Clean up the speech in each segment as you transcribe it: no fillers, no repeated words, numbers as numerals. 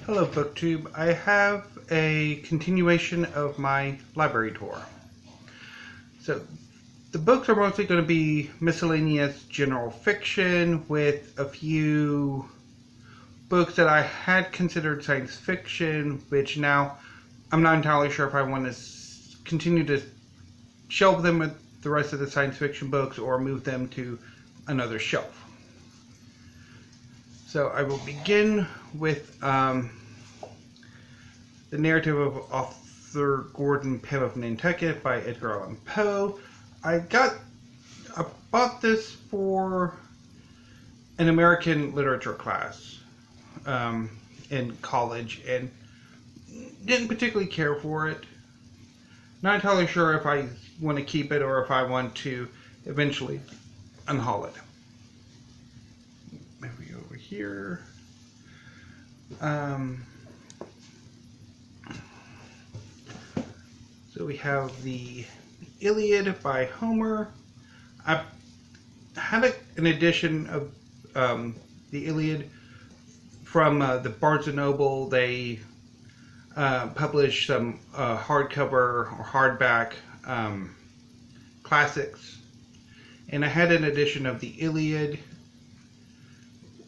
Hello BookTube. I have a continuation of my library tour. So the books are mostly going to be miscellaneous general fiction with a few books that I had considered science fiction, which now I'm not entirely sure if I want to continue to shelve them with the rest of the science fiction books or move them to another shelf. So I will begin with the narrative of Arthur Gordon Pym of Nantucket by Edgar Allan Poe. I bought this for an American literature class in college and didn't particularly care for it. Not entirely sure if I want to keep it or if I want to eventually unhaul it. Maybe over here. So we have the Iliad by Homer. I had an edition of the Iliad from the Barnes & Noble. They published some hardcover or hardback classics. And I had an edition of the Iliad.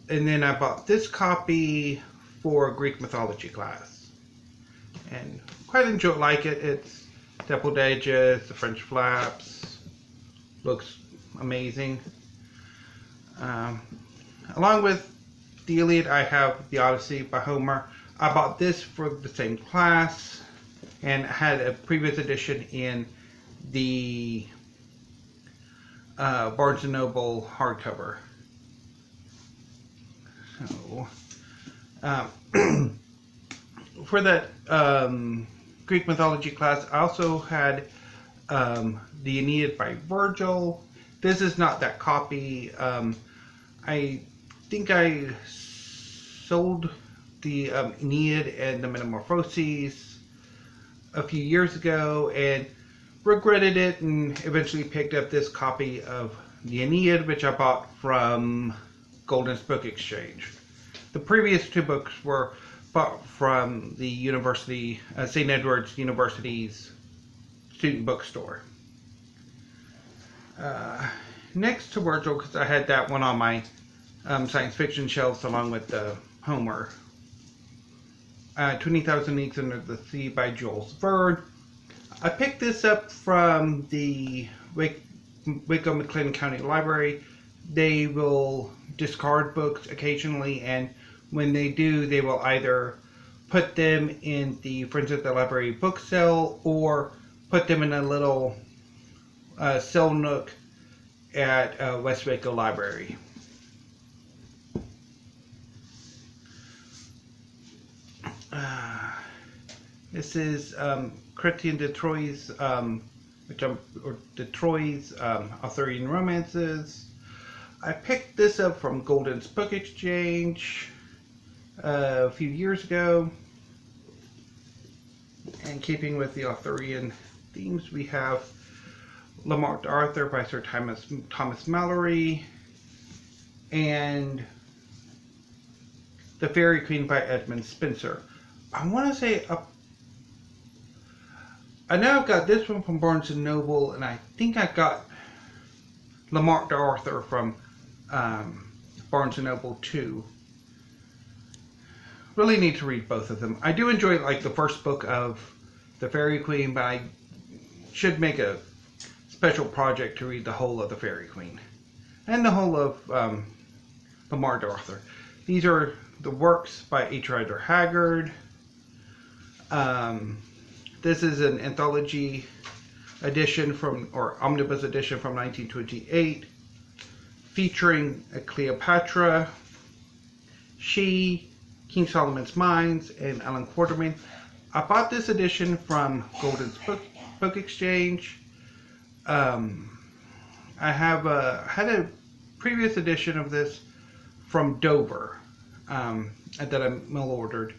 And then I bought this copy for a Greek mythology class. And quite like it. It's dappled edges, the French flaps. Looks amazing. Along with the Iliad, I have the Odyssey by Homer. I bought this for the same class and had a previous edition in the Barnes & Noble hardcover. So, for that Greek mythology class, I also had the Aeneid by Virgil. This is not that copy. I think I sold the Aeneid and the Metamorphoses a few years ago and regretted it, and eventually picked up this copy of the Aeneid, which I bought from Golden's Book Exchange. The previous two books were bought from the university, St. Edward's University's student bookstore. Next to Virgil, because I had that one on my science fiction shelves along with the Homer. 20,000 Leagues Under the Sea by Jules Verne. I picked this up from the Waco-McLean County Library. They will discard books occasionally, and when they do, they will either put them in the Friends of the Library book cell or put them in a little cell nook at West Waco Library. This is Chrétien de Troyes, Troyes Arthurian Romances. I picked this up from Golden's Book Exchange a few years ago. And keeping with the Arthurian themes, we have Le Morte d'Arthur by Sir Thomas Malory and The Fairy Queen by Edmund Spenser. I want to say I know I've got this one from Barnes & Noble, and I think I got Le Morte d'Arthur from Barnes & Noble too. Really need to read both of them. I do enjoy like the first book of The Fairy Queen, but I should make a special project to read the whole of The Fairy Queen and the whole of Le Morte d'Arthur. These are the works by H. Rider Haggard. This is an anthology edition or omnibus edition from 1928, featuring a Cleopatra, She, King Solomon's Mines, and Alan Quatermain. I bought this edition from Golden's Book Exchange. I have had a previous edition of this from Dover that I mail ordered,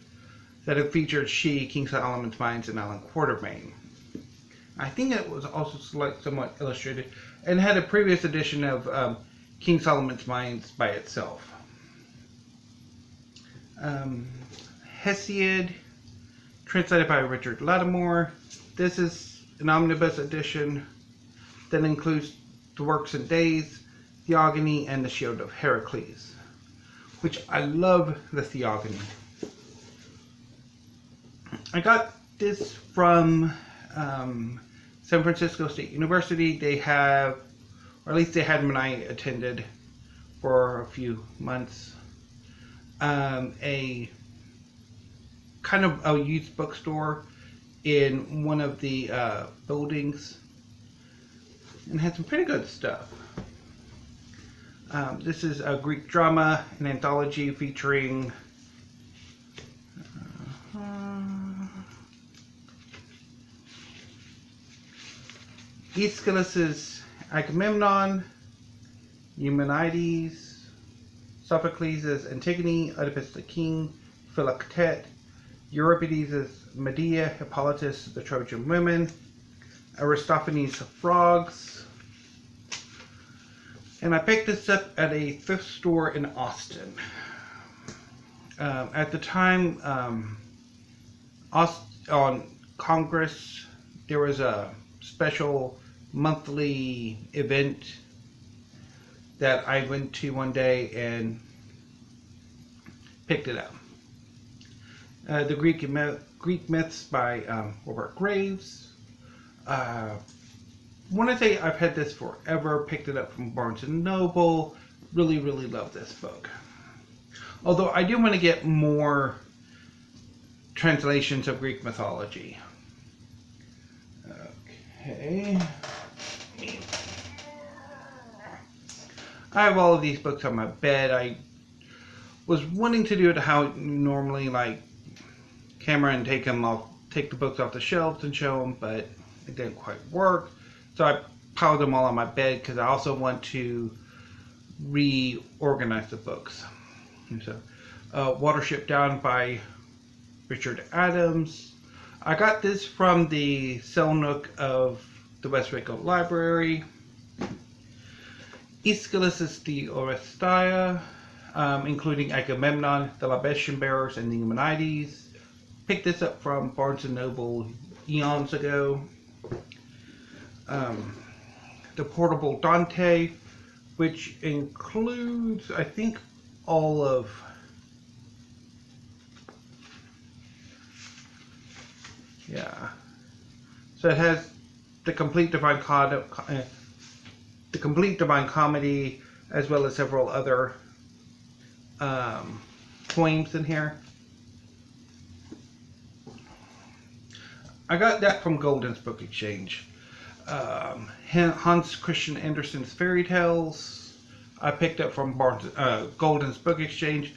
that it featured She, King Solomon's Mines, and Alan Quatermain. I think it was also somewhat illustrated, and had a previous edition of King Solomon's Mines by itself. Hesiod, translated by Richard Lattimore. This is an omnibus edition that includes the Works and Days, Theogony, and the Shield of Heracles, which I love the Theogony. I got this from San Francisco State University. They have, or at least they had when I attended for a few months, a kind of a used bookstore in one of the buildings, and had some pretty good stuff. This is a Greek drama, an anthology featuring Aeschylus's Agamemnon, Eumenides, Sophocles' Antigone, Oedipus the King, Philoctet, Euripides' Medea, Hippolytus the Trojan Women, Aristophanes' Frogs. And I picked this up at a thrift store in Austin. At the time, on Congress, there was a special monthly event that I went to one day and picked it up. The Greek Myths by Robert Graves. I want to say I've had this forever, picked it up from Barnes & Noble. Really, really love this book. Although I do want to get more translations of Greek mythology. Okay. I have all of these books on my bed. I was wanting to do it how you normally like camera and take the books off the shelves and show them, but it didn't quite work. So I piled them all on my bed because I also want to reorganize the books. And so, Watership Down by Richard Adams. I got this from the Cell Nook of the West Waco Library. Aeschylus' The Oresteia, including Agamemnon, the Libation Bearers, and the Eumenides. Picked this up from Barnes & Noble eons ago. The Portable Dante, which includes, I think, all of so it has the complete Divine Comedy, as well as several other poems in here. I got that from Golden's Book Exchange. Hans Christian Andersen's Fairy Tales, I picked up from Golden's Book Exchange.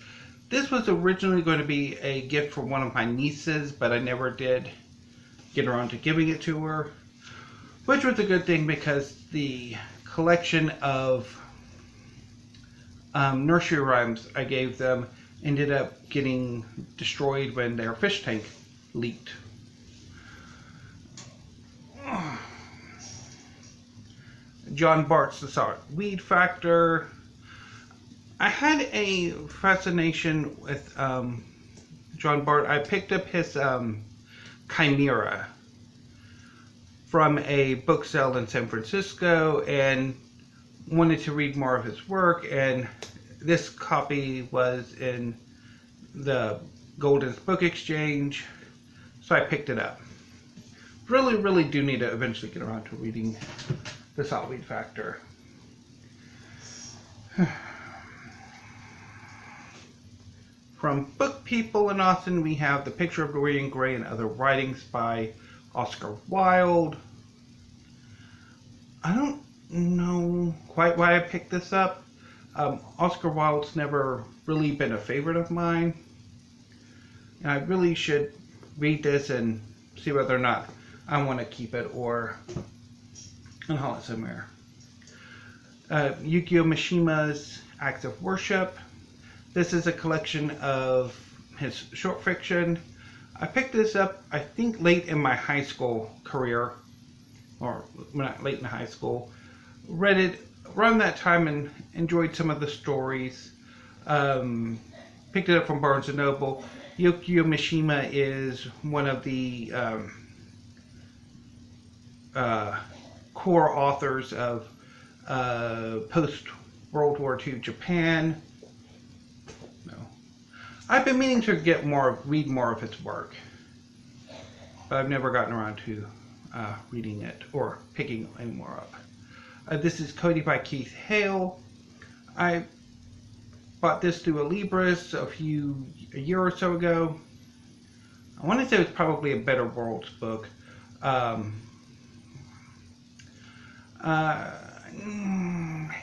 This was originally going to be a gift from one of my nieces, but I never did get around to giving it to her, which was a good thing because the collection of nursery rhymes I gave them ended up getting destroyed when their fish tank leaked. John Bart's The Solid Weed Factor. I had a fascination with John Bart. I picked up his Chimera from a book sale in San Francisco and wanted to read more of his work, and this copy was in the Golden's Book Exchange, so I picked it up. Really, really do need to eventually get around to reading The Solid Weed Factor. From Book People in Austin, we have The Picture of Dorian Gray and Other Writings by Oscar Wilde. I don't know quite why I picked this up. Oscar Wilde's never really been a favorite of mine. And I really should read this and see whether or not I want to keep it or haul it somewhere. Yukio Mishima's Acts of Worship. This is a collection of his short fiction. I picked this up, I think, late in my high school career, or not late in high school. Read it around that time and enjoyed some of the stories. Picked it up from Barnes & Noble. Yukio Mishima is one of the core authors of post-World War II Japan. No. I've been meaning to read more of his work, but I've never gotten around to reading it or picking any more up. This is Cody by Keith Hale. I bought this through a Libris a year or so ago. I want to say it's probably a Better Worlds book.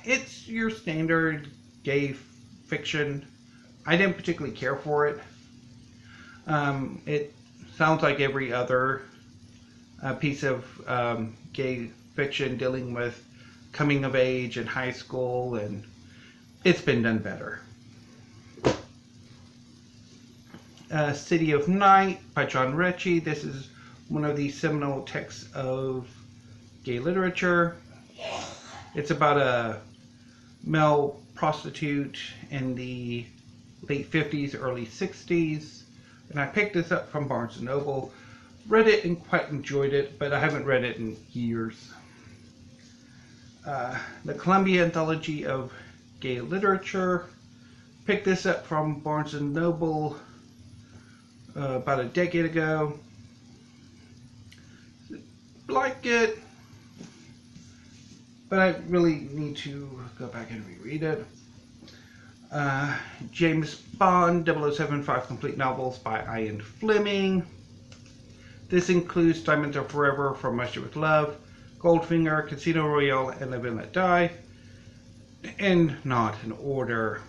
It's your standard gay fiction. I didn't particularly care for it. It sounds like every other piece of gay fiction dealing with coming of age in high school, and it's been done better. City of Night by John Ritchie. This is one of the seminal texts of gay literature. It's about a male prostitute in the late 50s, early 60s. And I picked this up from Barnes & Noble. Read it and quite enjoyed it, but I haven't read it in years. The Columbia Anthology of Gay Literature. Picked this up from Barnes & Noble about a decade ago. Like it, but I really need to go back and reread it. James Bond 007 Complete Novels by Ian Fleming. This includes Diamonds Are Forever, From Russia with Love, Goldfinger, Casino Royale, and Live and Let Die. And not in order.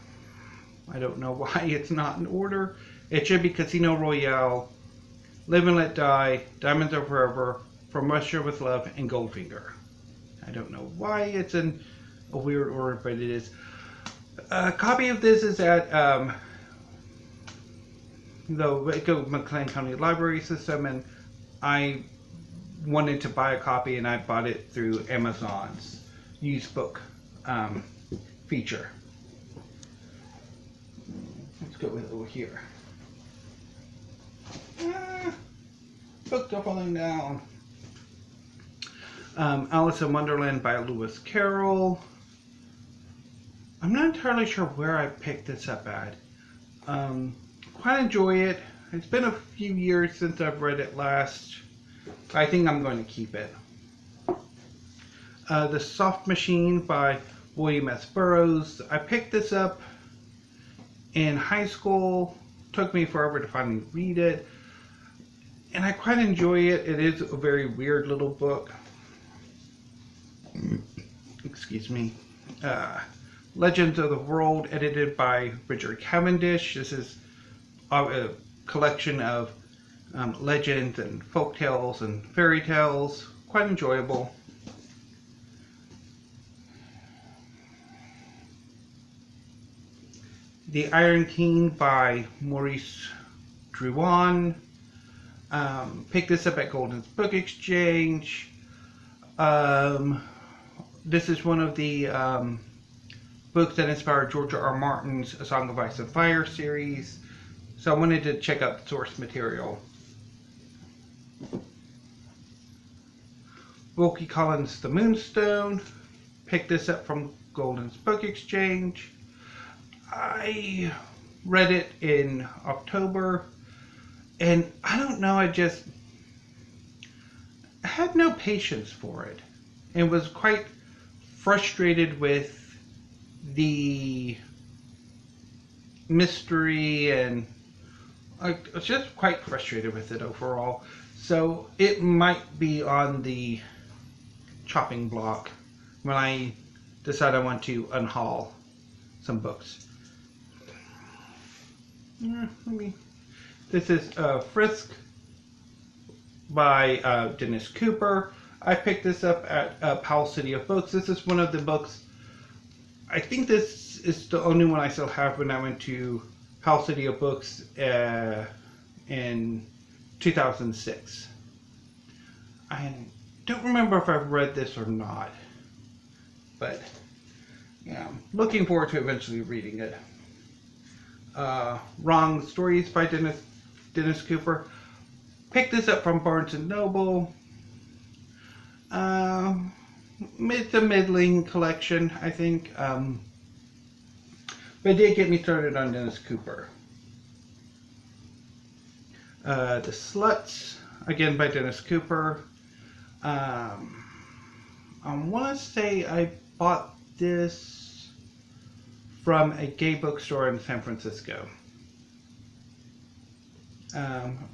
I don't know why it's not in order. It should be Casino Royale, Live and Let Die, Diamonds Are Forever, From Russia with Love, and Goldfinger. I don't know why it's in a weird order, but it is. A copy of this is at the Waco McLean County Library System, and I wanted to buy a copy, and I bought it through Amazon's used book feature. Let's go with it over here. Books are falling down. Alice in Wonderland by Lewis Carroll. I'm not entirely sure where I picked this up at. Quite enjoy it. It's been a few years since I've read it last. I think I'm going to keep it. The Soft Machine by William S. Burroughs. I picked this up in high school. Took me forever to finally read it. And I quite enjoy it. It is a very weird little book. Excuse me. Legends of the World, edited by Richard Cavendish. This is a collection of legends and folk tales and fairy tales. Quite enjoyable. The Iron King by Maurice Druon. Picked this up at Golden's Book Exchange. This is one of the books that inspired George R. Martin's A Song of Ice and Fire series. So I wanted to check out the source material. Wilkie Collins' The Moonstone. Picked this up from Golden's Book Exchange. I read it in October, and I don't know, I had no patience for it, and was quite frustrated with the mystery, and I was just quite frustrated with it overall. So it might be on the chopping block when I decide I want to unhaul some books. This is Frisk by Dennis Cooper. I picked this up at Powell City of Books. This is one of the books, I think this is the only one I still have when I went to Powell City of Books in 2006. I don't remember if I've read this or not, but yeah, I'm looking forward to eventually reading it. Wrong Stories by Dennis Dennis Cooper. Picked this up from Barnes & Noble. It's a middling collection, I think. But it did get me started on Dennis Cooper. The Sluts, again by Dennis Cooper. I want to say I bought this from a gay bookstore in San Francisco.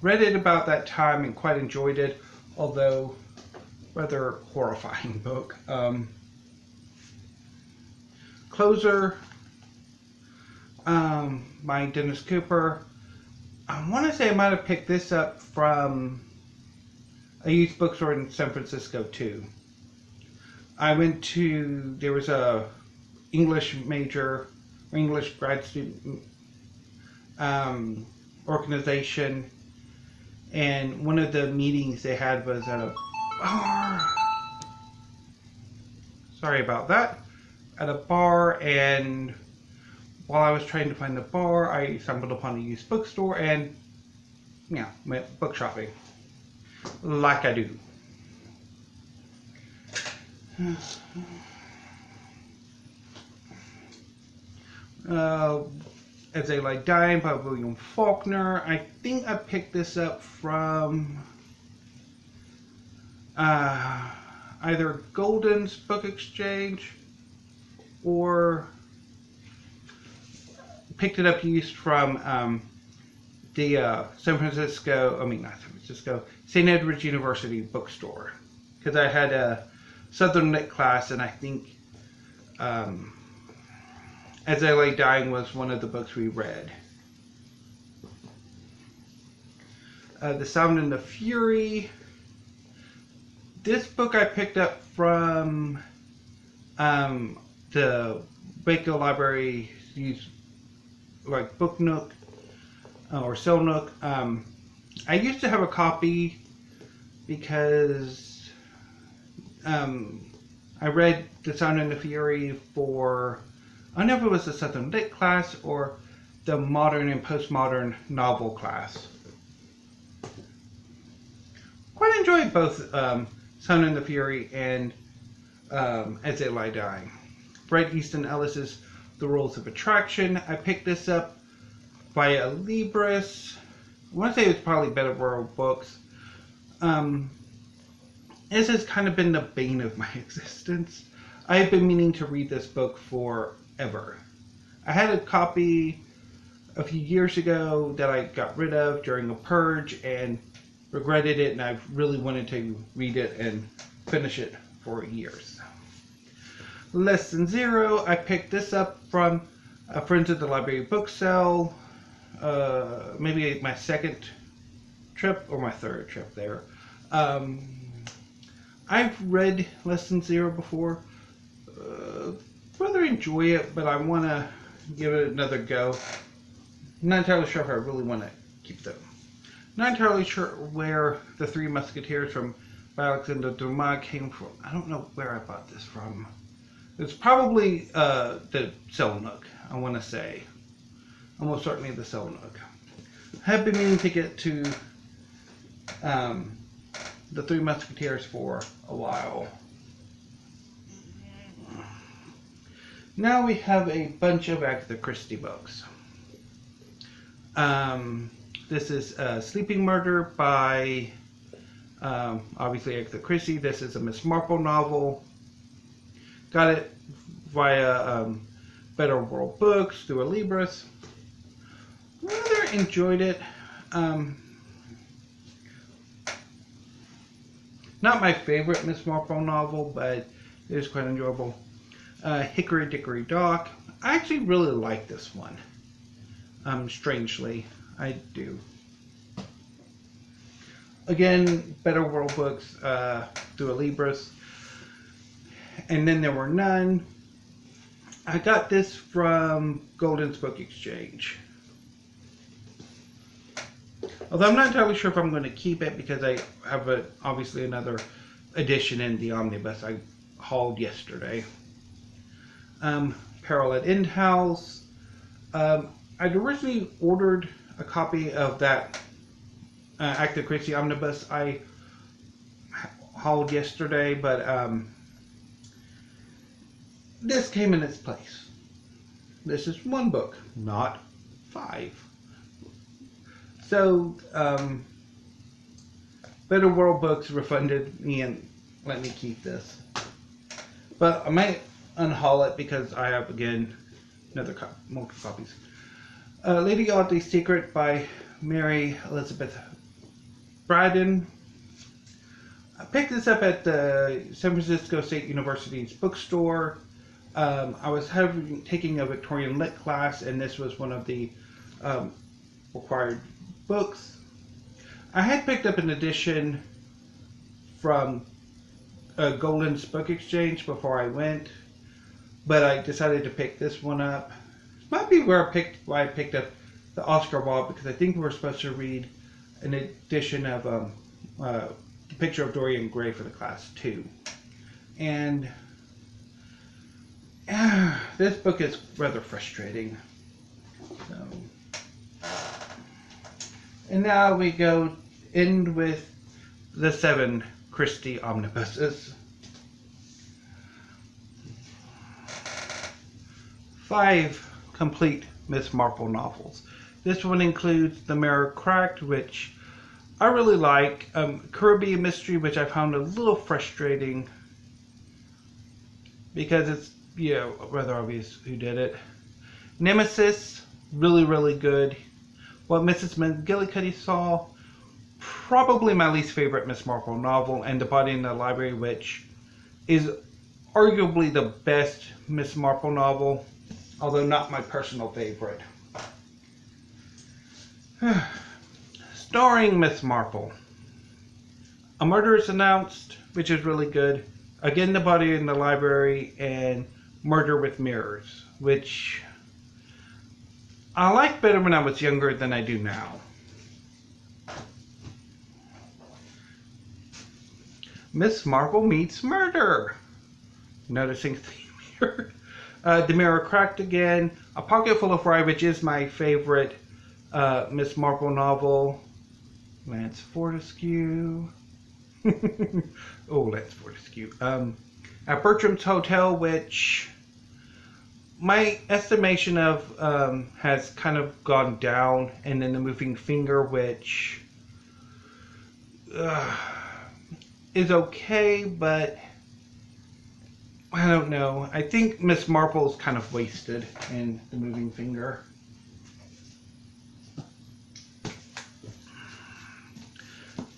Read it about that time and quite enjoyed it, although rather horrifying book. Closer by Dennis Cooper. I want to say I might have picked this up from a youth bookstore in San Francisco too. There was a English major or English grad student organization, and one of the meetings they had was at a bar. Sorry about that. At a bar, and while I was trying to find the bar, I stumbled upon a used bookstore and, went book shopping. Like I do. As They Lie Dying by William Faulkner. I think I picked this up from either Golden's Book Exchange or picked it up used from the St. Edward's University bookstore, because I had a Southern Lit class, and I think As I Lay Dying was one of the books we read. The Sound and the Fury. This book I picked up from the Waco Library used like Book Nook or Sell Nook. I used to have a copy because I read The Sound and the Fury for, I don't know if it was the Southern Lit class or the modern and postmodern novel class. Quite enjoyed both Sound and the Fury and As They Lie Dying. Bret Easton Ellis's The Rules of Attraction. I picked this up via Libris. I want to say it's probably Better World Books. This has kind of been the bane of my existence. I've been meaning to read this book forever. I had a copy a few years ago that I got rid of during a purge and regretted it, and I've really wanted to read it and finish it for years. Less Than Zero. I picked this up from Friends at the Library Book Sale. Maybe my second trip or my third trip there. I've read Less Than Zero before. Rather enjoy it, but I want to give it another go. I'm not entirely sure if I really want to keep them. Not entirely sure where The Three Musketeers by Alexander Dumas came from. I don't know where I bought this from. It's probably the Sell Nook, I want to say. Almost certainly the Sell Nook. I have been meaning to get to The Three Musketeers for a while. Now we have a bunch of Agatha Christie books. This is Sleeping Murder by, obviously, Agatha Christie. This is a Miss Marple novel. Got it via Better World Books through a Libris. Rather enjoyed it. Not my favorite Miss Marple novel, but it is quite enjoyable. Hickory Dickory Dock. I actually really like this one. Strangely, I do. Again, Better World Books through a Libris. And Then There Were None. I got this from Golden's Book Exchange. Although I'm not entirely sure if I'm going to keep it because I have obviously another edition in the omnibus I hauled yesterday. Peril at End House. I'd originally ordered a copy of that Agatha Christie omnibus I hauled yesterday, but this came in its place. This is one book, not 5. So, Better World Books refunded me and let me keep this. But I might unhaul it because I have, again, multiple copies. Lady Audley's Secret by Mary Elizabeth Braddon. I picked this up at the San Francisco State University's bookstore. I was taking a Victorian Lit class, and this was one of the required books. I had picked up an edition from Golden's Book Exchange before I went, but I decided to pick this one up. This might be why I picked up the Oscar Wilde, because I think we're supposed to read an edition of The Picture of Dorian Gray for the class too. And this book is rather frustrating. And now we end with the 7 Christie omnibuses. 5 complete Miss Marple novels. This one includes The Mirror Cracked, which I really like. Caribbean Mystery, which I found a little frustrating because it's, rather obvious who did it. Nemesis, really, really good. What Mrs. McGillicuddy Saw, probably my least favorite Miss Marple novel, and The Body in the Library, which is arguably the best Miss Marple novel, although not my personal favorite. Starring Miss Marple. A Murder is Announced, which is really good. Again, The Body in the Library, and Murder with Mirrors, which I liked better when I was younger than I do now. Miss Marple Meets Murder. Noticing theme here. The Mirror Cracked again. A Pocket Full of Rye, which is my favorite Miss Marple novel. Lance Fortescue. Oh, Lance Fortescue. At Bertram's Hotel, which my estimation of has kind of gone down, and then The Moving Finger, which is okay, but I don't know. I think Miss Marple's kind of wasted in The Moving Finger.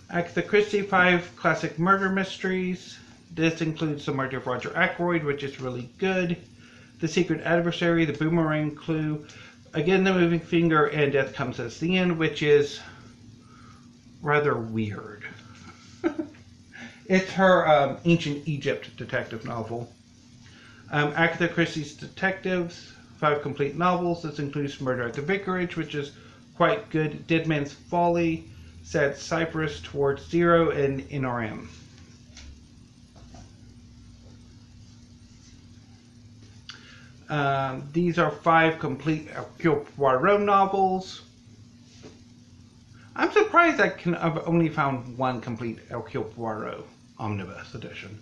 Agatha Christie 5 Classic Murder Mysteries. This includes The Murder of Roger Ackroyd, which is really good. The Secret Adversary, The Boomerang Clue, again The Moving Finger, and Death Comes at the End, which is rather weird. It's her Ancient Egypt detective novel. Agatha Christie's Detectives, 5 complete novels. This includes Murder at the Vicarage, which is quite good. Dead Man's Folly, Sad Cypress, Towards Zero, and NRM. These are 5 complete Hercule Poirot novels. I'm surprised I've only found 1 complete Hercule Poirot omnibus edition.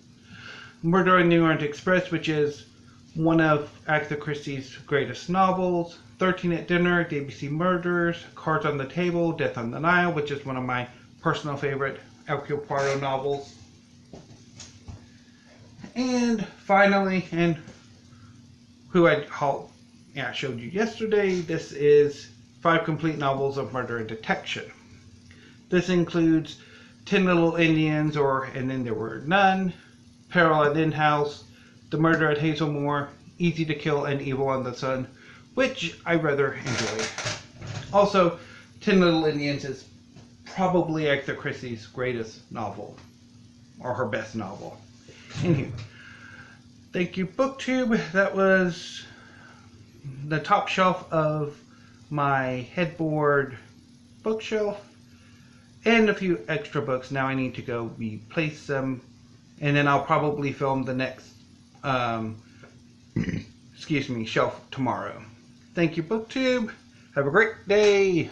Murder on the Orient Express, which is one of Agatha Christie's greatest novels. 13 at Dinner, The ABC Murders, Cards on the Table, Death on the Nile, which is one of my personal favorite Hercule Poirot novels. And finally, and who I showed you yesterday, this is 5 complete novels of murder and detection. This includes 10 Little Indians, And Then There Were None, Peril at Inn House, The Murder at Hazelmoor, Easy to Kill, and Evil on the Sun, which I rather enjoy. Also, 10 Little Indians is probably Agatha Christie's greatest novel, or her best novel. Anywho, thank you, BookTube. That was the top shelf of my Headboard bookshelf, and a few extra books. Now I need to go replace them, and then I'll probably film the next shelf tomorrow. Thank you, BookTube. Have a great day.